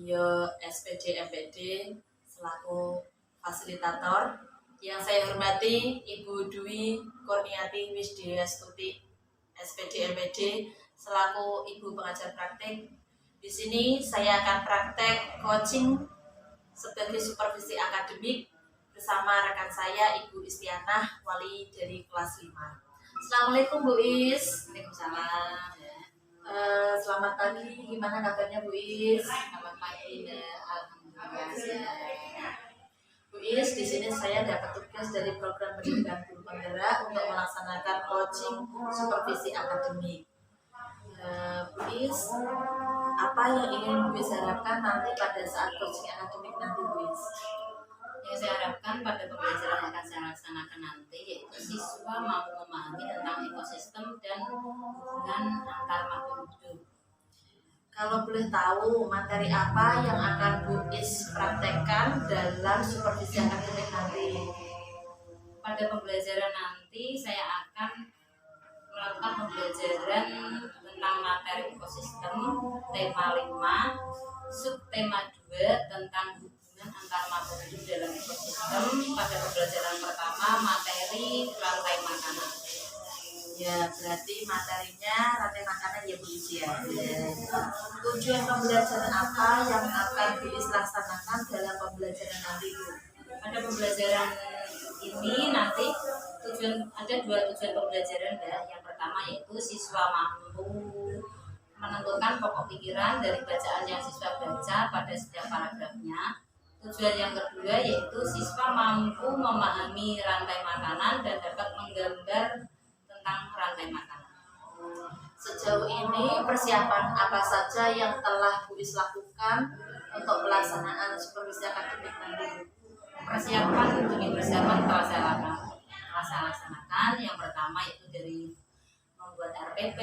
Beliau SPD MPD selaku fasilitator. Yang saya hormati Ibu Dwi Kurniati Wisdiastuti SPD MPD selaku Ibu pengajar praktik. Di sini saya akan praktek coaching sebagai supervisi akademik bersama rekan saya Ibu Istianah, wali dari kelas 5. Assalamualaikum Bu Is. Waalaikumsalam. Selamat pagi, gimana kabarnya Bu Is? Selamat pagi, alhamdulillah. Bu Is, di sini saya dapat tugas dari program pendidikan guru penggerak untuk melaksanakan coaching supervisi akademik. Bu Is, apa yang ingin Bu Is harapkan nanti pada saat coaching akademik nanti Bu Is? Yang saya harapkan pada pembelajaran yang akan saya laksanakan nanti yaitu siswa mampu memahami tentang ekosistem dan hubungan antar makhluk hidup. Kalau boleh tahu materi apa yang akan Bu Is praktekkan dalam supervisi akademik nanti? Pada pembelajaran nanti saya akan melakukan pembelajaran tentang materi ekosistem tema 5, subtema 2 tentang hubungan antar makhluk hidup dalam ekosistem. Pada pembelajaran pertama materi rantai makanan. Ya, berarti materinya rantai makanan ya Bu Is ya. Tujuan pembelajaran apa yang akan Bu Is laksanakan dalam pembelajaran nanti Bu? Pada pembelajaran ini nanti ada 2 tujuan pembelajaran ya. Yang pertama yaitu siswa mampu menentukan pokok pikiran dari bacaan yang siswa baca pada setiap paragrafnya. Tujuan yang kedua yaitu siswa mampu memahami rantai makanan dan dapat menggambar tentang rantai makanan. Sejauh ini persiapan apa saja yang telah Bu Is lakukan untuk pelaksanaan supervisi akademik nanti? Persiapan telah saya laksanakan. Yang pertama yaitu dari membuat RPP,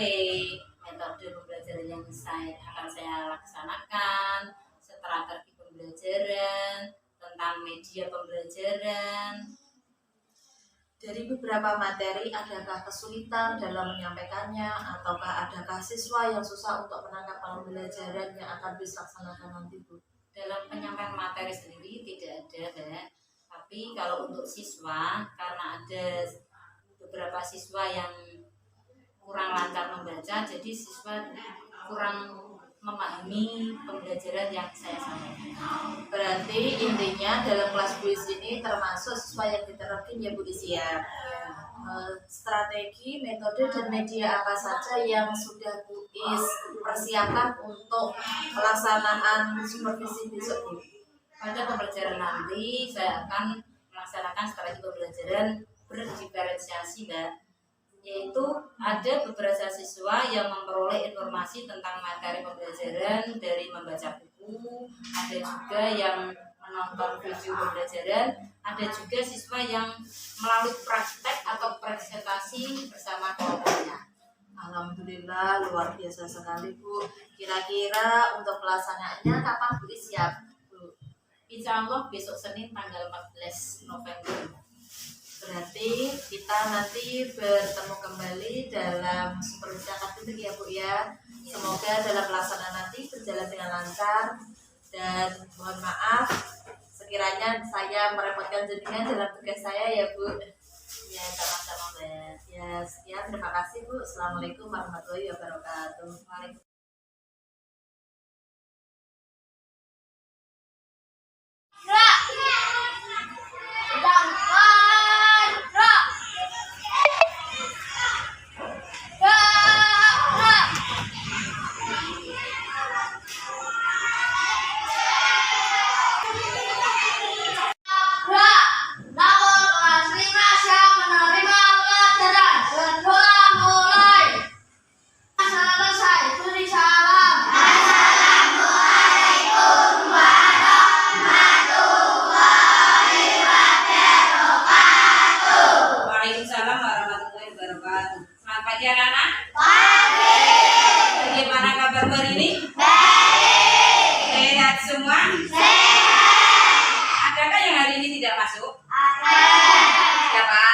metode pembelajaran yang akan saya laksanakan, strategi pembelajaran, tentang media pembelajaran. Dari beberapa materi, adakah kesulitan dalam menyampaikannya, ataukah adakah siswa yang susah untuk menangkap pembelajaran yang akan dilaksanakan nanti Bu? Dalam penyampaian materi sendiri tidak ada, tapi kalau untuk siswa, karena ada beberapa siswa yang kurang lancar membaca, jadi siswa kurang memahami pembelajaran yang saya sampaikan. Berarti intinya dalam kelas Bu Is ini termasuk siswa yang diterapkan ya Bu Is ya. Strategi, metode, dan media apa saja yang sudah Bu Is persiapkan untuk pelaksanaan supervisi besok Bu? Pada pembelajaran nanti saya akan melaksanakan strategi pembelajaran berdiferensiasi Mbak, yaitu ada beberapa siswa yang memperoleh informasi tentang materi pembelajaran dari membaca buku, ada juga yang menonton video pembelajaran, ada juga siswa yang melalui praktek atau presentasi bersama kelompoknya. Alhamdulillah, luar biasa sekali Bu. Kira-kira untuk pelaksanaannya kapan Bu Is siap Bu? Insya Allah besok Senin tanggal 14 November. Berarti kita nanti bertemu kembali dalam supervisi akademik ya Bu ya. Semoga dalam pelaksanaan nanti berjalan dengan lancar, dan mohon maaf sekiranya saya merepotkan jenengan dalam tugas saya ya Bu. Ya, sama-sama Mbak. Ya, sekian, terima kasih Bu. Assalamualaikum warahmatullahi wabarakatuh. Waalaikumsalam. Waalaikumsalam warahmatullahi wabarakatuh. Selamat pagi anak-anak. Pagi. Bagaimana kabar hari ini? Baik. Sehat semua? Sehat. Adakah yang hari ini tidak masuk? Ada. Siapa?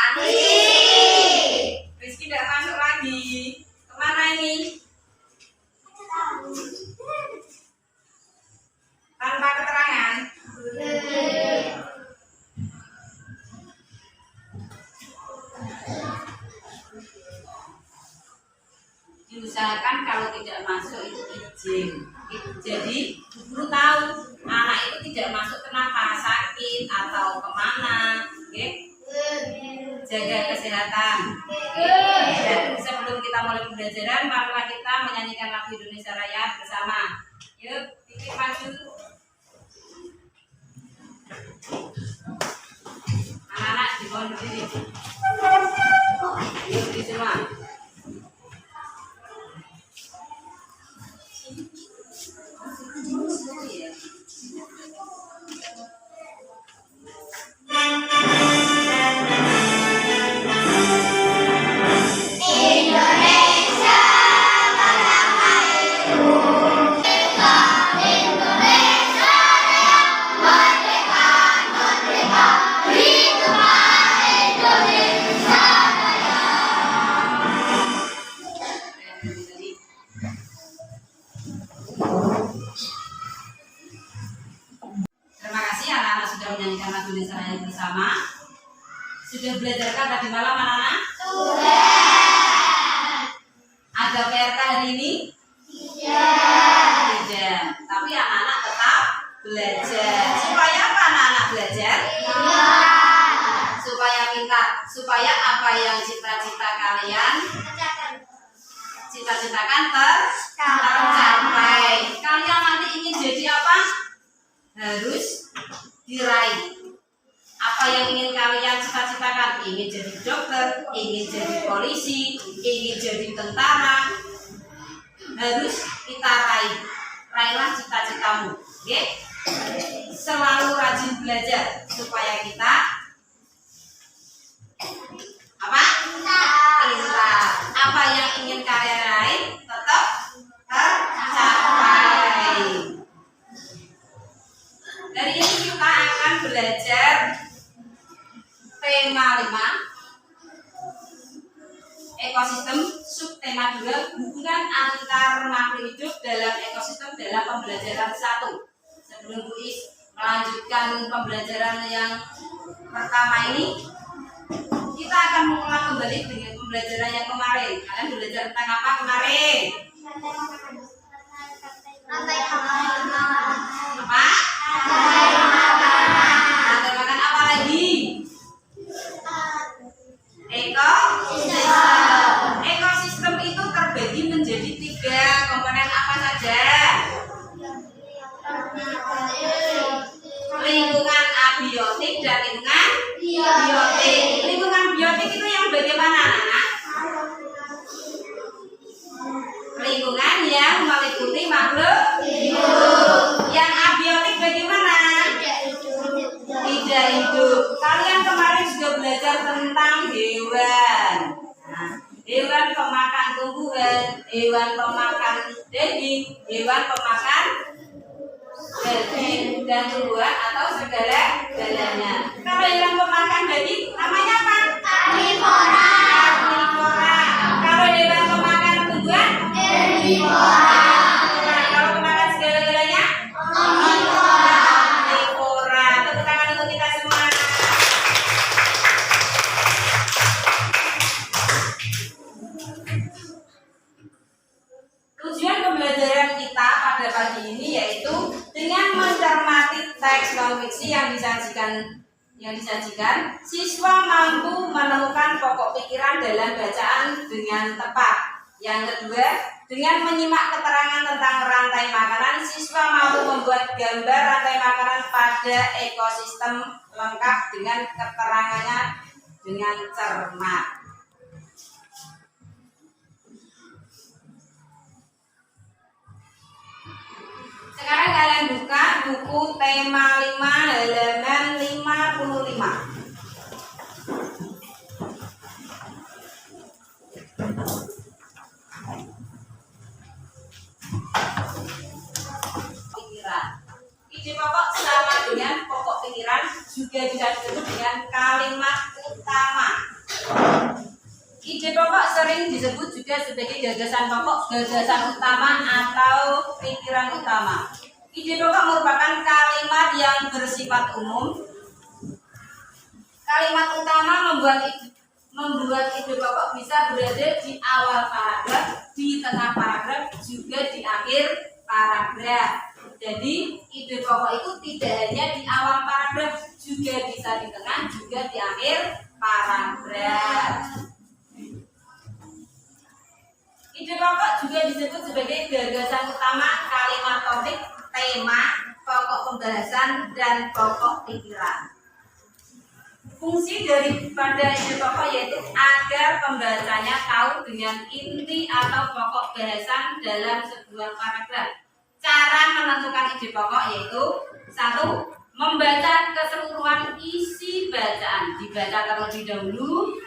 Rizky tidak masuk lagi. Kemana ini? usahakan kalau tidak masuk itu izin. Jadi guru tahu anak itu tidak masuk kenapa, sakit atau kemana, okay? Jaga kesehatan. Dan sebelum kita mulai pembelajaran, marilah kita menyanyikan lagu Indonesia Raya bersama. Yuk, titip maju. Anak-anak di bawah berdiri. Yuk, di semua. Terima kasih anak-anak sudah menyanyikan lagu Indonesia Raya bersama. Sudah belajarkan tadi malam anak-anak? Sudah. Ada PRK hari ini? Tidak. Tapi anak-anak tetap belajar. Supaya apa anak-anak belajar? Supaya pintar. Supaya apa yang cita-cita kalian cita-citakan tercapai. Kalian nanti ingin jadi apa? Harus diraih. Apa yang ingin kalian cita-citakan? Ingin jadi dokter, ingin jadi polisi, ingin jadi tentara. Harus kita raih. Raihlah cita-citamu. Oke? Selalu rajin belajar supaya kita apa? Pintar. Apa yang ingin kalian raih tetap tercapai. Dari ini kita akan belajar tema 5 ekosistem, subtema 2 hubungan antar makhluk hidup dalam ekosistem dalam pembelajaran 1. Sebelum Bu Is melanjutkan pembelajaran yang pertama ini, kita akan mengulang kembali dengan pembelajaran yang kemarin. Kalian belajar tentang apa kemarin? Apa? Rantai makan apa lagi? Ekosistem itu terbagi menjadi 3 komponen apa saja? Lingkungan abiotik dan lingkungan biotik. Lingkungan biotik itu yang bagaimana anak-anak? Lingkungan yang meliputi makhluk hidup. Yang abiotik bagaimana? Tidak hidup. Kalian kemarin juga belajar tentang hewan. Nah, hewan pemakan tumbuhan, hewan pemakan daging, hewan pemakan daging dan tumbuhan atau segala-galanya. Kalau hewan pemakan daging namanya apa? Karnivora. Kalau hewan pemakan tumbuhan? Herbivora. Kalau pemakan segala-galanya? Omnivora. Tepuk tangan untuk kita semua. Tujuan pembelajaran kita pada pagi ini yaitu dengan mencermati teks non fiksi yang disajikan, siswa mampu menemukan pokok pikiran dalam bacaan dengan tepat. Yang kedua, dengan menyimak keterangan tentang rantai makanan, siswa mampu membuat gambar rantai makanan pada ekosistem lengkap dengan keterangannya dengan cermat. Sekarang kalian buka buku tema 5 halaman 55. Pikiran. Ide pokok sama dengan pokok pikiran juga bisa disebut dengan kalimat utama. Ide pokok sering disebut juga sebagai gagasan pokok, gagasan utama atau pikiran utama. Ide pokok merupakan kalimat yang bersifat umum. Kalimat utama membuat membuat ide pokok bisa berada di awal paragraf, di tengah paragraf, juga di akhir paragraf. Jadi ide pokok itu tidak hanya di awal paragraf, juga bisa di tengah, juga di akhir paragraf. Ide pokok juga disebut sebagai gagasan utama, kalimat topik, tema, pokok pembahasan, dan pokok pikiran. Fungsi daripada ide pokok yaitu agar pembacanya tahu dengan inti atau pokok bahasan dalam sebuah paragraf. Cara menentukan ide pokok yaitu 1. Membaca keseluruhan isi bacaan. Dibaca terlebih dahulu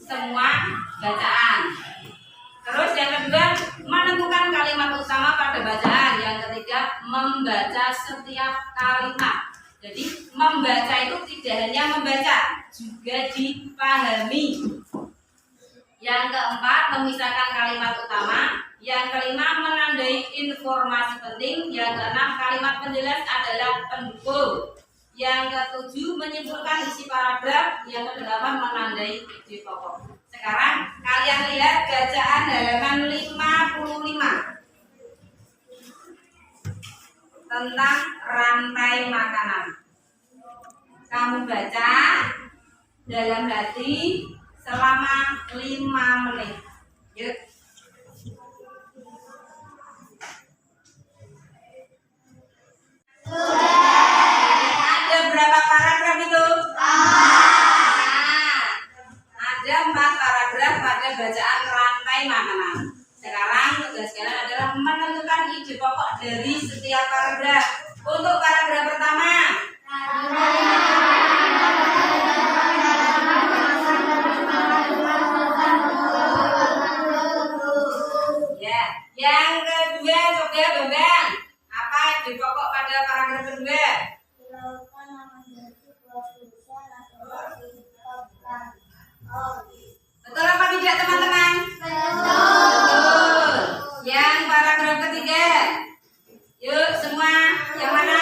semua bacaan. Terus yang kedua, menentukan kalimat utama pada bacaan. Yang ketiga, membaca setiap kalimat. Jadi membaca itu tidak hanya membaca, juga dipahami. Yang keempat, memisahkan kalimat utama. Yang kelima, menandai informasi penting. Yang keenam, kalimat penjelas adalah pendukung. Yang ketujuh, menyimpulkan isi paragraf. Yang kedelapan, menandai ide pokok. Sekarang kalian lihat bacaan halaman 55 tentang rantai makanan. Kamu baca dalam hati selama 5 menit. Yuk. Ada berapa paragraf itu? Ada 4 paragraf pada bacaan rantai makanan. Sekarang tugas kalian adalah menentukan ide pokok dari setiap paragraf. Untuk paragraf pertama, ya. Yang kedua, coba Bambang, apa ide pokok pada paragraf kedua? Betul apa tidak teman-teman? Betul. Yang paragraf ketiga, yuk semua, yang mana?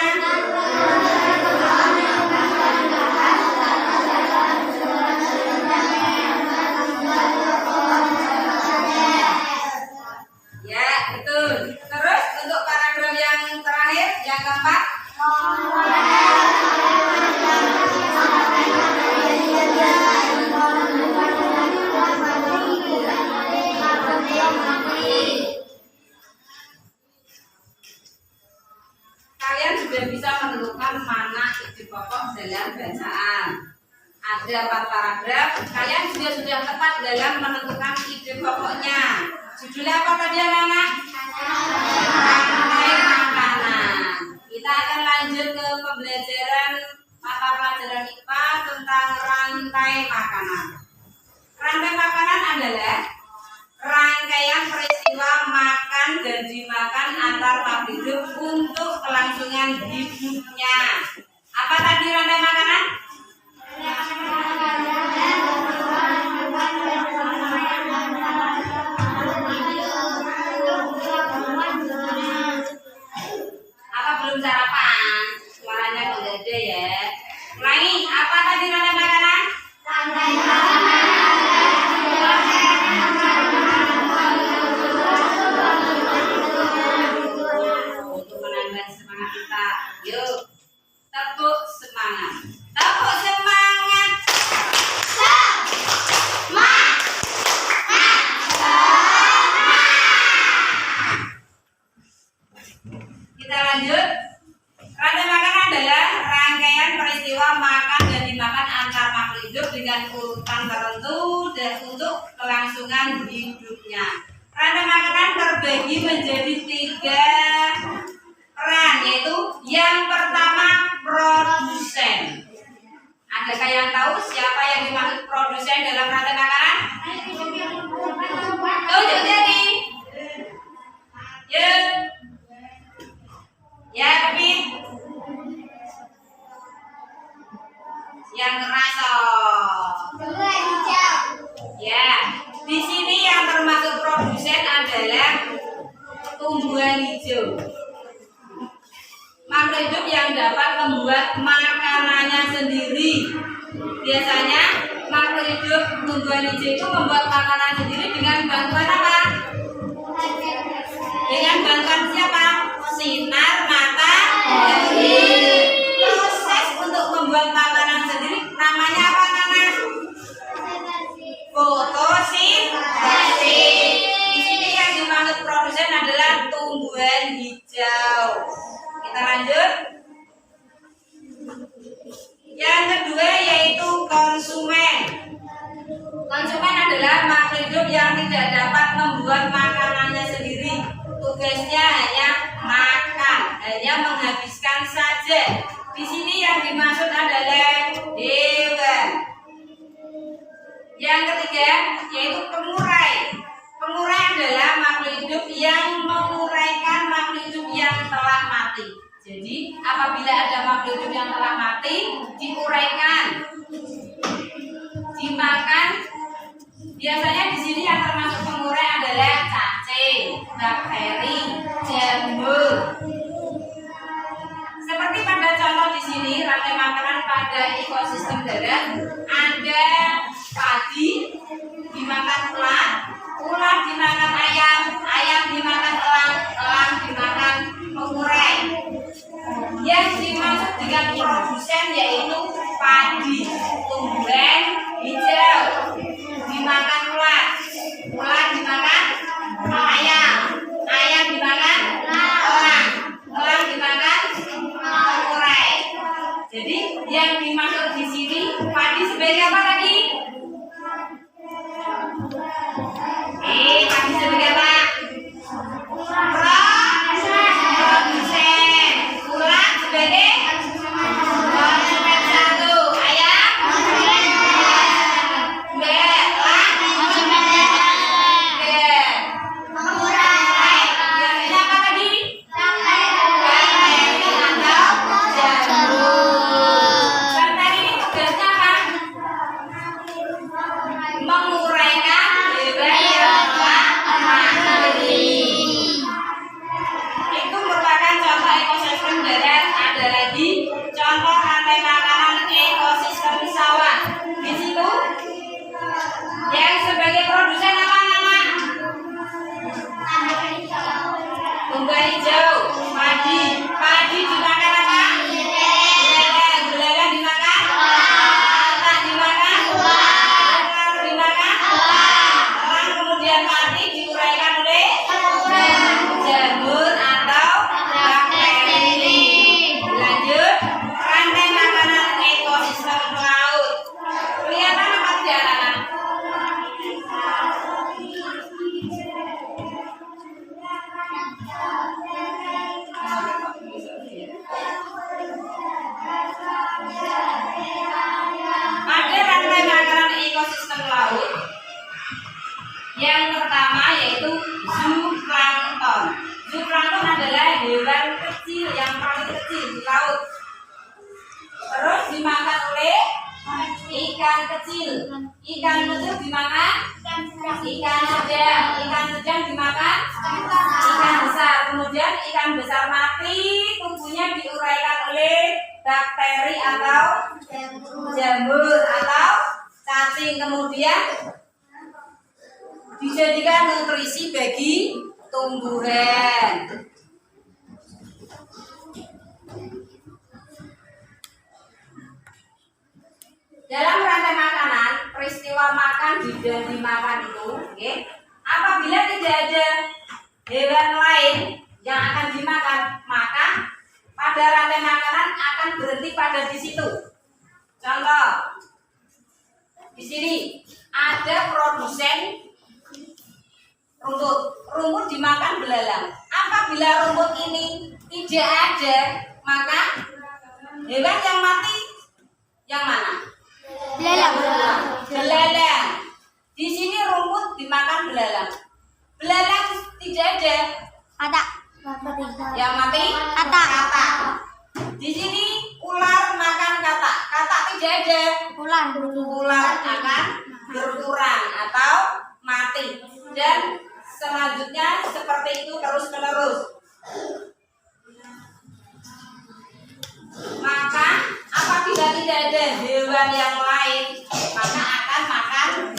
Ya, betul. Terus untuk paragraf yang terakhir, yang keempat, kalian sudah bisa menentukan mana ide pokok dalam bacaan. Ada 4 paragraf, kalian juga sudah tepat dalam menentukan ide pokoknya. Judulnya apa tadi anak-anak? Rantai makanan. Kita akan lanjut ke pembelajaran mata pelajaran IPA tentang rantai makanan. Rantai makanan adalah rangkaian peristiwa makan dan dimakan antar makhluk hidup untuk kelangsungan hidupnya. Apa tadi rantai makanan? Apa belum sarapan? Suaranya kok gak ada ya. Ulangi, apa tadi rantai makanan? Untuk menambah semangat kita, yuk tepuk semangat. Tepuk semangat. Kita lanjut. Rantai makanan adalah rangkaian peristiwa makan dan dimakan antar makhluk hidup dengan urutan tertentu dan untuk kelangsungan hidupnya. Rantai makanan terbagi menjadi 3 peran, yaitu yang pertama produsen. Adakah yang tahu siapa yang dimaksud produsen dalam rantai makanan? Tuh, jadi. Yuk. Ya, Pipit. Yang keras. Ya, di sini yang termasuk produsen adalah tumbuhan hijau. Makhluk hidup yang dapat membuat makanannya sendiri. Biasanya makhluk hidup tumbuhan hijau itu membuat makanan sendiri dengan bantuan apa? Dengan bantuan siapa? Sinar matahari. Proses untuk membuat makanan sendiri namanya apa, Nana? Fotosintesis. Di sini yang dimaksud produsen adalah tumbuhan hijau. Kita lanjut. Yang kedua yaitu konsumen. Konsumen adalah makhluk hidup yang tidak dapat membuat makanannya sendiri. Tugasnya hanya makan, hanya menghabiskan saja. Di sini yang dimaksud adalah hewan. Yang ketiga yaitu pengurai. Pengurai adalah makhluk hidup yang menguraikan makhluk hidup yang telah mati. Jadi apabila ada makhluk hidup yang telah mati, diuraikan, dimakan. Biasanya di sini yang termasuk pengurai adalah cacing, bakteri, jamur. Seperti pada contoh di sini rantai makanan pada ekosistem darat, ada padi dimakan ular dimakan ayam, ayam dimakan elang dimakan pengurai. Yang dimaksud dengan produsen yaitu padi, tumbuhan hijau dimakan ular dimakan ayam, ayam dimakan elang dimakan pengurai. Jadi yang dimaksud di sini padi sebagai apa tadi? Padi sebagai apa? Produsen. Ular sebagai konsumen satu. Ayam contoh rantai makanan ekosistem sawah. Di situ yang sebagai produsen apa nama? Tumbuhan hijau, padi. Padi dimakan apa? Belalang dimakan? Katak dimakan? Ular dimakan? Elang kemudian mati diuraikan oleh jamur atau bakteri. Lanjut. Rantai makanan ekosistem laut. Kelihatan apa tidak, anak? Ada rantai makanan ekosistem laut. Yang pertama yaitu zooplankton. Zooplankton adalah hewan kecil yang paling kecil di laut. Terus dimakan oleh ikan kecil. Ikan kecil dimakan ikan sedang dimakan ikan besar. Kemudian ikan besar mati, tubuhnya diuraikan oleh bakteri atau jamur atau cacing. Kemudian dijadikan nutrisi bagi tumbuhan. Dalam rantai makanan, peristiwa makan dan dimakan itu, apabila tidak ada hewan lain yang akan dimakan, maka pada rantai makanan akan berhenti pada di situ. Contoh, di sini ada produsen rumput. Rumput dimakan belalang. Apabila rumput ini tidak ada, maka hewan yang mati yang mana? Belalang. Di sini rumput dimakan belalang. Belalang tidak ada. Yang mati? Katak. Di sini ular makan katak. Katak tidak ada. Ular akan berkurang atau mati. Dan selanjutnya seperti itu terus menerus. Maka apabila tidak ada hewan yang lain, maka akan makan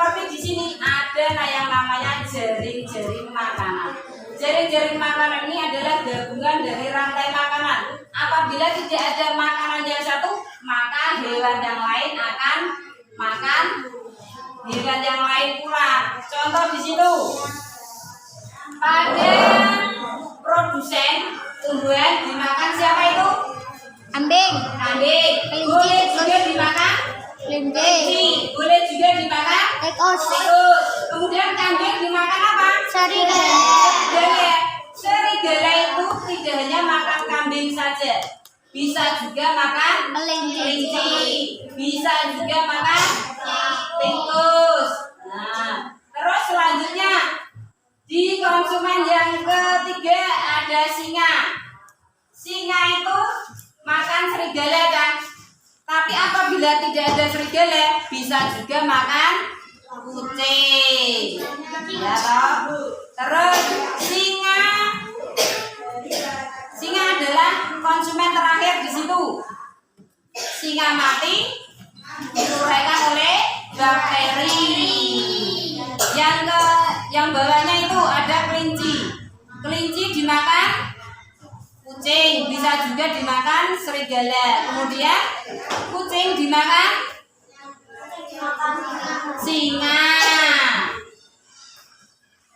seperti di sini ada yang namanya jaring-jaring makanan. Jaring-jaring makanan ini adalah gabungan dari rantai makanan. Apabila tidak ada makanan yang satu, maka hewan yang lain akan makan hewan yang lain pula. Contoh di situ, pada produsen tumbuhan dimakan siapa itu? Kambing, Kambing. Boleh juga dimakan kelinci. Boleh juga dimakan tikus, tikus. Kemudian kambing dimakan apa? serigala, Serigala. Serigala itu tidak hanya makan kambing saja, bisa juga makan kelinci, bisa juga makan tikus. Nah, terus selanjutnya di konsumen yang ketiga ada singa. Singa itu makan serigala kan? Tapi apabila tidak ada serigala, bisa juga makan kucing. Ya toh? Terus singa adalah konsumen terakhir di situ. Singa mati diuraikan oleh bakteri. Yang bawahnya itu ada kelinci. Kelinci dimakan kucing, bisa juga dimakan serigala. Kemudian kucing dimakan singa.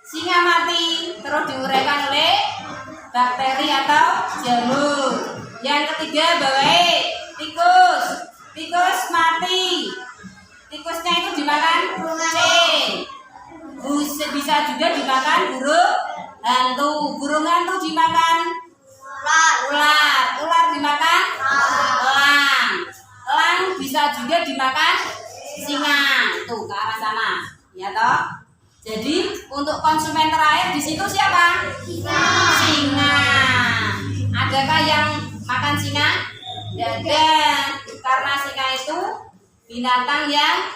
Singa mati terus diuraikan oleh bakteri atau jamur. Yang ketiga bawah tikus. Tikus mati. Tikusnya itu dimakan kucing. Bisa juga dimakan burung hantu. Burung hantu dimakan ular. Ular dimakan elang. Elang bisa juga dimakan singa. Tuh ke arah sana, ya toh. Jadi untuk konsumen terakhir di situ siapa? Singa. Adakah yang makan singa? Tidak ada, karena singa itu binatang yang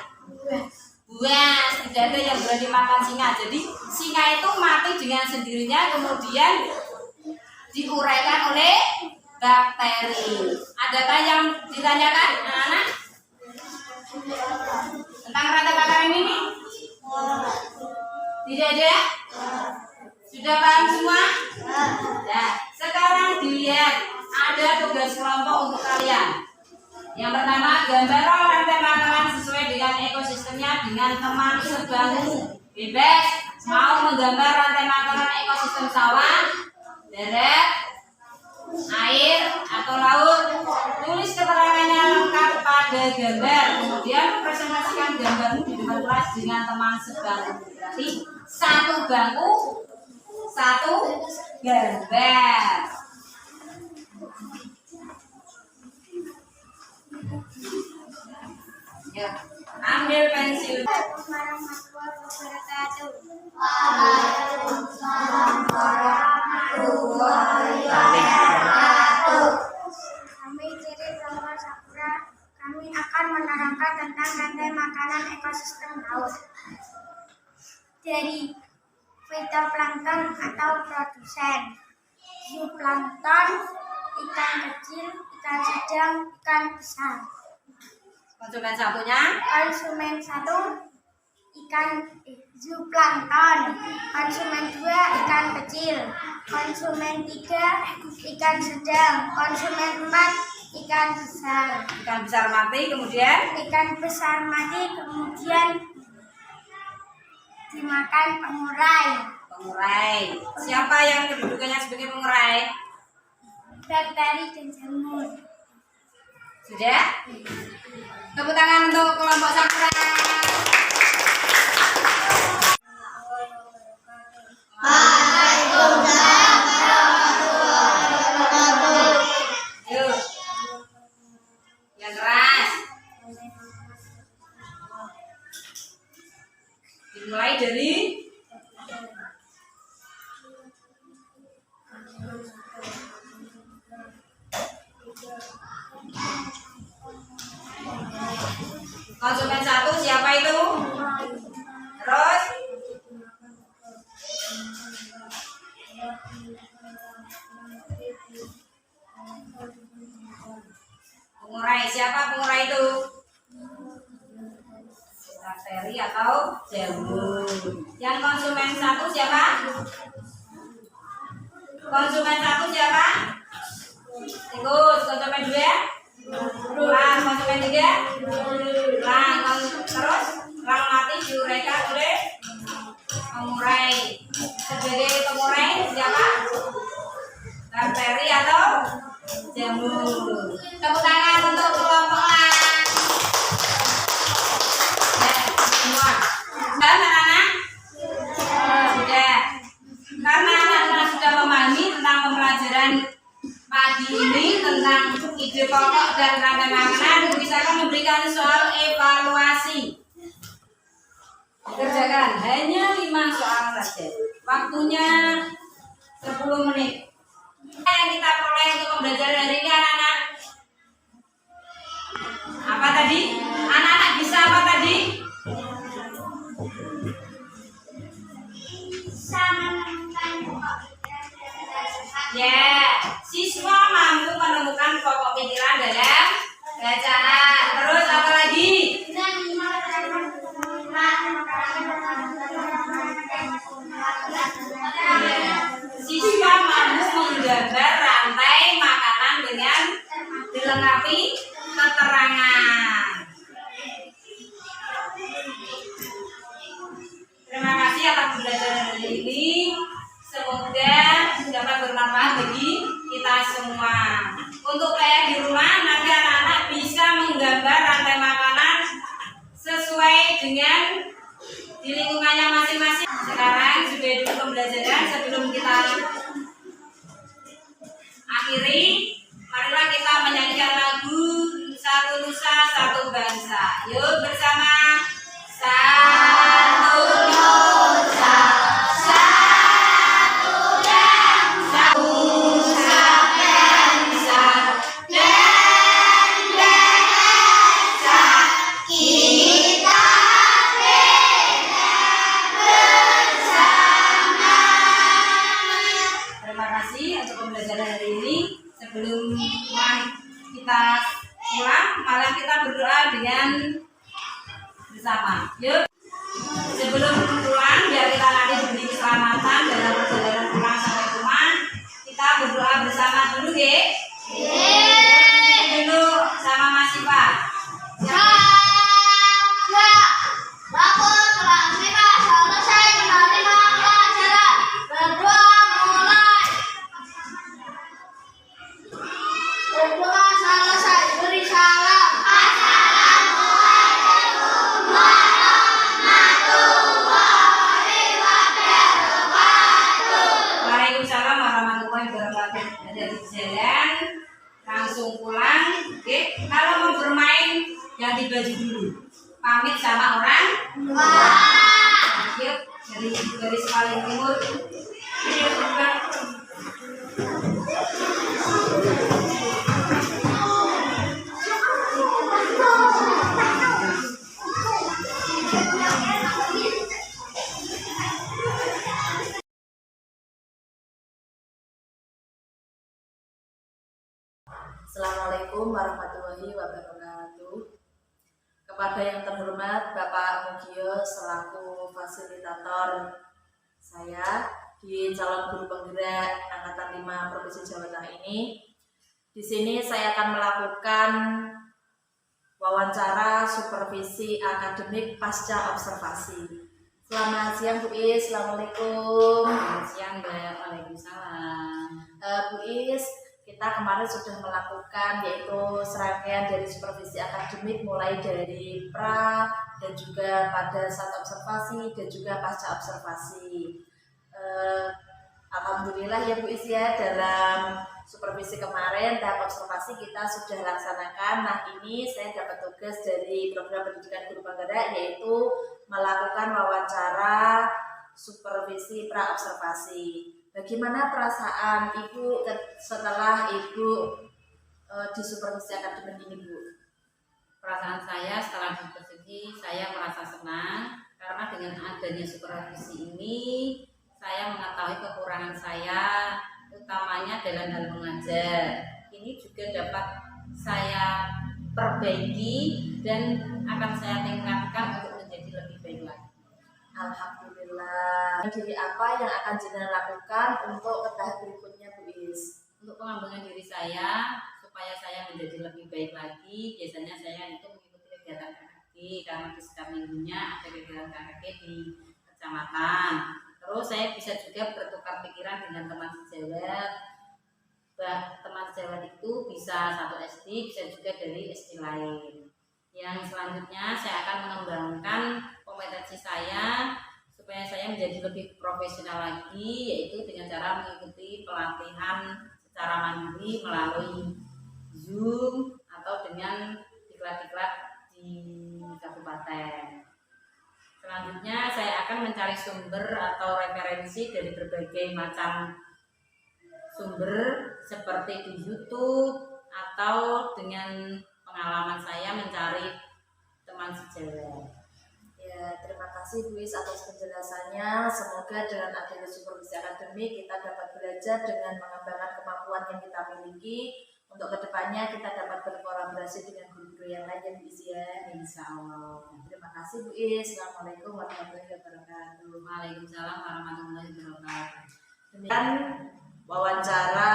buas, tidak ada yang berani makan singa. Jadi singa itu mati dengan sendirinya, kemudian diuraikan oleh bakteri. Adakah yang ditanyakan anak-anak tentang rantai makanan ini? Tidak ada? Sudah paham semua? Nah, sekarang dilihat ada tugas kelompok untuk kalian. Yang pertama, gambarkan rantai makanan sesuai dengan ekosistemnya dengan teman sebangku. Bebas mau menggambar rantai makanan ekosistem sawah, darat, air, atau laut. Tulis keterangannya lengkap pada gambar. Kemudian presentasikan gambarmu di depan kelas dengan teman sebangku. Berarti satu bangku, satu gambar. Ya, ambil pensil. Kami ciri Flora Sakura. Kami akan menerangkan tentang rantai makanan ekosistem laut. Dari fitoplankton atau produsen, zooplankton, ikan kecil, ikan sedang, ikan besar. Konsumen satunya, Konsumen satu, ikan zooplankton. Konsumen dua, ikan kecil. Konsumen tiga, ikan sedang. Konsumen empat, ikan besar. ikan besar mati, kemudian Ikan besar mati kemudian dimakan pengurai. pengurai. Siapa yang kedudukannya sebagai pengurai? Bakteri dan jamur. Sudah? Tepuk tangan untuk kelompok Sakura. Yuk. Yang keras. Dimulai dari konsumen satu, siapa itu? Terus pengurai, siapa pengurai itu? bakteri atau jamur. Yang konsumen satu siapa? Konsumen satu siapa? Tikus. Konsumen dua? Ulang. Konsumen tiga? Ulang. Terus ulang mati diuraikan oleh pengurai. Sebagai pengurai siapa? Bakteri atau jamur. Tepuk tangan untuk kelompok A. Ya, semua. Sudah anak-anak? Sudah. Karena anak-anak sudah memahami tentang pembelajaran pagi ini tentang ide pokok dan rantai makanan, bisa akan memberikan soal evaluasi. Kerjakan hanya 5 soal saja. Waktunya 10 menit. Yang kita peroleh untuk pembelajaran hari ini anak-anak? Apa tadi? Anak-anak bisa apa tadi? Ya, siswa mampu menemukan pokok pikiran dalam bacaan. Terus apa lagi? Siswa mampu menggambar rantai makanan dengan dilengkapi keterangan. Terima kasih atas pembelajaran hari ini. Semoga dapat bermanfaat bagi kita semua. Untuk PR di rumah, nanti anak-anak bisa menggambar rantai makanan sesuai dengan di lingkungannya masing-masing. Sekarang sudah dulu pembelajaran. Sebelum kita akhiri, marilah kita menyanyikan lagu Satu Nusa Satu Bangsa. Yuk bersama. Satu Nusa, satu bangsa, Nusa bangsa dan bangsa kita beda bersama. Terima kasih untuk pembelajaran hari ini. Sebelum kita pulang, malah kita berdoa dengan bersama. Yuk. Sebelum pulang, biar kita nanti diberi keselamatan dalam perjalanan pulang sampai rumah, kita berdoa bersama dulu, ya. Dulu sama Mas Siva. Aku telah selesai menerima pelajaran. Berdoa mulai. Berdoa selesai. Beri salam. Waalaikumsalam warahmatullahi wabarakatuh. Dari jalan langsung pulang. Oke, kalau mau bermain ganti baju dulu. Pamit sama orang. Yuk, dari garis paling timur. Yuk, bukan. Assalamualaikum warahmatullahi wabarakatuh. Kepada yang terhormat Bapak Mugio selaku fasilitator saya di calon guru penggerak angkatan 5 Provinsi Jawa Tengah ini. Di sini saya akan melakukan wawancara supervisi akademik pasca observasi. Selamat siang Bu Is, Assalamualaikum. Selamat siang Mbak. Waalaikumsalam. Bu Is, kita kemarin sudah melakukan yaitu serangkaian dari supervisi akademik mulai dari pra dan juga pada saat observasi dan juga pasca observasi. Alhamdulillah ya Bu Is ya, dalam supervisi kemarin tahap observasi kita sudah laksanakan. Nah ini saya dapat tugas dari program pendidikan guru penggerak yaitu melakukan wawancara supervisi pra observasi. Bagaimana perasaan Ibu setelah Ibu di supervisi akademik ini, Bu? Perasaan saya setelah supervisi, saya merasa senang karena dengan adanya supervisi ini saya mengetahui kekurangan saya, utamanya dalam hal mengajar. Ini juga dapat saya perbaiki dan akan saya tingkatkan untuk menjadi lebih Alhamdulillah. Jadi apa yang akan jenengan lakukan untuk ke tahap berikutnya, Bu Is? Untuk pengembangan diri saya supaya saya menjadi lebih baik lagi, biasanya saya itu mengikuti kegiatan KKG karena di setiap minggunya ada kegiatan KKG di kecamatan. Terus saya bisa juga bertukar pikiran dengan teman sejawat. Teman sejawat itu bisa satu SD, bisa juga dari SD lain. Yang selanjutnya saya akan mengembangkan kompetensi saya supaya saya menjadi lebih profesional lagi, yaitu dengan cara mengikuti pelatihan secara mandiri melalui Zoom atau dengan diklat-diklat di kabupaten. Selanjutnya saya akan mencari sumber atau referensi dari berbagai macam sumber seperti di YouTube atau dengan pengalaman saya mencari teman sejawat. Ya, terima kasih Bu Is atas penjelasannya. Semoga dengan adanya supervisi akademik kita dapat belajar dengan mengembangkan kemampuan yang kita miliki. Untuk kedepannya kita dapat berkolaborasi dengan guru-guru yang lain yang bisa. Insya Allah. Terima kasih Bu Is. Assalamualaikum warahmatullahi wabarakatuh. Waalaikumsalam warahmatullahi wabarakatuh. Demikian wawancara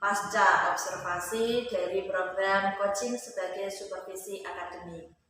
pasca observasi dari program coaching sebagai supervisi akademik.